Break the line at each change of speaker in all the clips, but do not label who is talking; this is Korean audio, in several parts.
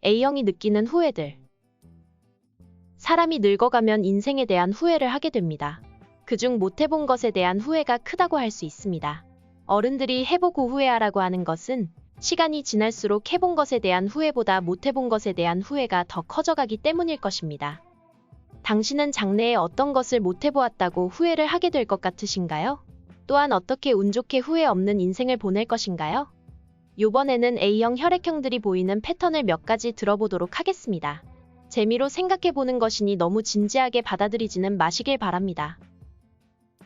A형이 느끼는 후회들. 사람이 늙어가면 인생에 대한 후회를 하게 됩니다. 그중 못해본 것에 대한 후회가 크다고 할 수 있습니다. 어른들이 해보고 후회하라고 하는 것은 시간이 지날수록 해본 것에 대한 후회보다 못해본 것에 대한 후회가 더 커져가기 때문일 것입니다. 당신은 장래에 어떤 것을 못해보았다고 후회를 하게 될 것 같으신가요? 또한 어떻게 운 좋게 후회 없는 인생을 보낼 것인가요? 이번에는 A형 혈액형들이 보이는 패턴을 몇 가지 들어보도록 하겠습니다. 재미로 생각해보는 것이니 너무 진지하게 받아들이지는 마시길 바랍니다.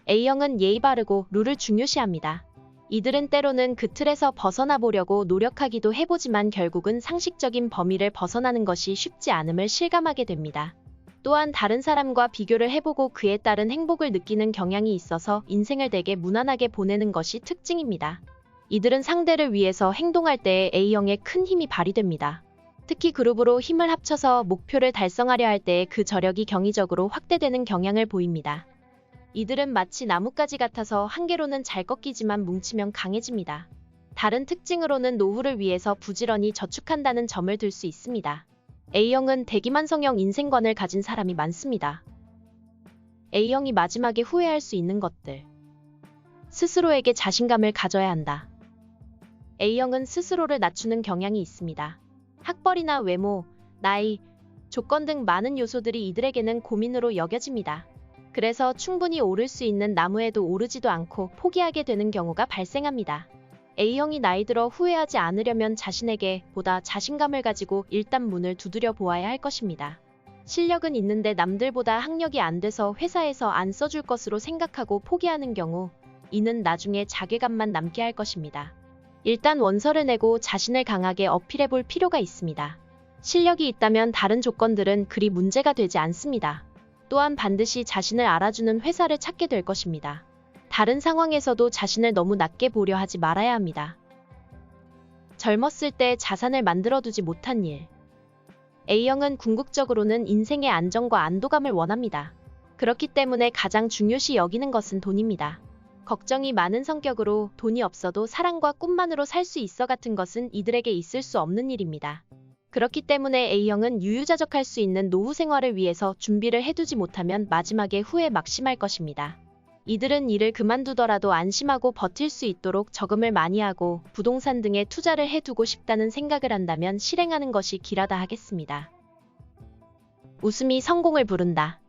A형은 예의 바르고 룰을 중요시합니다. 이들은 때로는 그 틀에서 벗어나 보려고 노력하기도 해보지만 결국은 상식적인 범위를 벗어나는 것이 쉽지 않음을 실감하게 됩니다. 또한 다른 사람과 비교를 해보고 그에 따른 행복을 느끼는 경향이 있어서 인생을 되게 무난하게 보내는 것이 특징입니다. 이들은 상대를 위해서 행동할 때에 A형의 큰 힘이 발휘됩니다. 특히 그룹으로 힘을 합쳐서 목표를 달성하려 할 때에 그 저력이 경이적으로 확대되는 경향을 보입니다. 이들은 마치 나뭇가지 같아서 한 개로는 잘 꺾이지만 뭉치면 강해집니다. 다른 특징으로는 노후를 위해서 부지런히 저축한다는 점을 들 수 있습니다. A형은 대기만성형 인생관을 가진 사람이 많습니다. A형이 마지막에 후회할 수 있는 것들. 스스로에게 자신감을 가져야 한다. A형은 스스로를 낮추는 경향이 있습니다. 학벌이나 외모, 나이, 조건 등 많은 요소들이 이들에게는 고민으로 여겨집니다. 그래서 충분히 오를 수 있는 나무에도 오르지도 않고 포기하게 되는 경우가 발생합니다. A형이 나이 들어 후회하지 않으려면 자신에게 보다 자신감을 가지고 일단 문을 두드려 보아야 할 것입니다. 실력은 있는데 남들보다 학력이 안 돼서 회사에서 안 써줄 것으로 생각하고 포기하는 경우, 이는 나중에 자괴감만 남게 할 것입니다. 일단 원서를 내고 자신을 강하게 어필해 볼 필요가 있습니다. 실력이 있다면 다른 조건들은 그리 문제가 되지 않습니다. 또한 반드시 자신을 알아주는 회사를 찾게 될 것입니다. 다른 상황에서도 자신을 너무 낮게 보려 하지 말아야 합니다. 젊었을 때 자산을 만들어두지 못한 일. A형은 궁극적으로는 인생의 안정과 안도감을 원합니다. 그렇기 때문에 가장 중요시 여기는 것은 돈입니다. 걱정이 많은 성격으로 돈이 없어도 사랑과 꿈만으로 살 수 있어 같은 것은 이들에게 있을 수 없는 일입니다. 그렇기 때문에 A형은 유유자적할 수 있는 노후 생활을 위해서 준비를 해두지 못하면 마지막에 후회 막심할 것입니다. 이들은 일을 그만두더라도 안심하고 버틸 수 있도록 저금을 많이 하고 부동산 등에 투자를 해두고 싶다는 생각을 한다면 실행하는 것이 길하다 하겠습니다. 웃음이 성공을 부른다.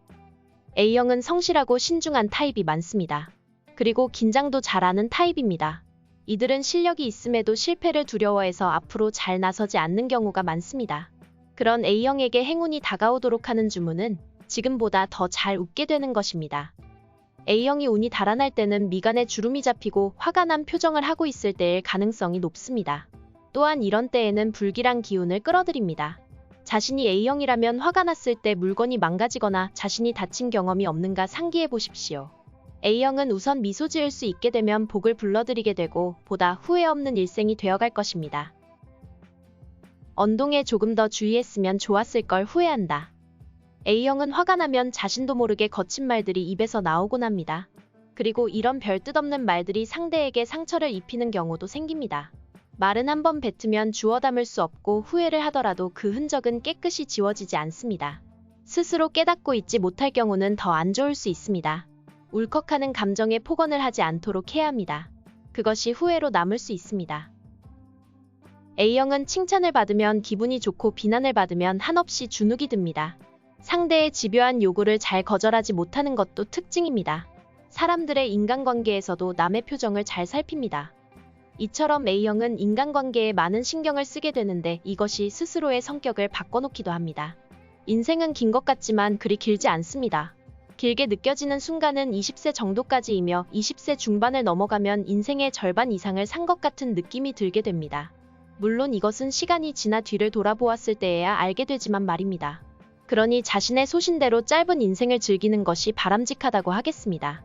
A형은 성실하고 신중한 타입이 많습니다. 그리고 긴장도 잘하는 타입입니다. 이들은 실력이 있음에도 실패를 두려워해서 앞으로 잘 나서지 않는 경우가 많습니다. 그런 A형에게 행운이 다가오도록 하는 주문은 지금보다 더 잘 웃게 되는 것입니다. A형이 운이 달아날 때는 미간에 주름이 잡히고 화가 난 표정을 하고 있을 때일 가능성이 높습니다. 또한 이런 때에는 불길한 기운을 끌어들입니다. 자신이 A형이라면 화가 났을 때 물건이 망가지거나 자신이 다친 경험이 없는가 상기해 보십시오. A형은 우선 미소 지을 수 있게 되면 복을 불러들이게 되고 보다 후회 없는 일생이 되어갈 것입니다. 언동에 조금 더 주의했으면 좋았을 걸 후회한다. A형은 화가 나면 자신도 모르게 거친 말들이 입에서 나오곤 합니다. 그리고 이런 별 뜻 없는 말들이 상대에게 상처를 입히는 경우도 생깁니다. 말은 한번 뱉으면 주워 담을 수 없고 후회를 하더라도 그 흔적은 깨끗이 지워지지 않습니다. 스스로 깨닫고 있지 못할 경우는 더 안 좋을 수 있습니다. 울컥하는 감정에 폭언을 하지 않도록 해야 합니다. 그것이 후회로 남을 수 있습니다. A형은 칭찬을 받으면 기분이 좋고 비난을 받으면 한없이 주눅이 듭니다. 상대의 집요한 요구를 잘 거절하지 못하는 것도 특징입니다. 사람들의 인간관계에서도 남의 표정을 잘 살핍니다. 이처럼 A형은 인간관계에 많은 신경을 쓰게 되는데 이것이 스스로의 성격을 바꿔놓기도 합니다. 인생은 긴 것 같지만 그리 길지 않습니다. 길게 느껴지는 순간은 20세 정도까지이며 20세 중반을 넘어가면 인생의 절반 이상을 산 것 같은 느낌이 들게 됩니다. 물론 이것은 시간이 지나 뒤를 돌아보았을 때에야 알게 되지만 말입니다. 그러니 자신의 소신대로 짧은 인생을 즐기는 것이 바람직하다고 하겠습니다.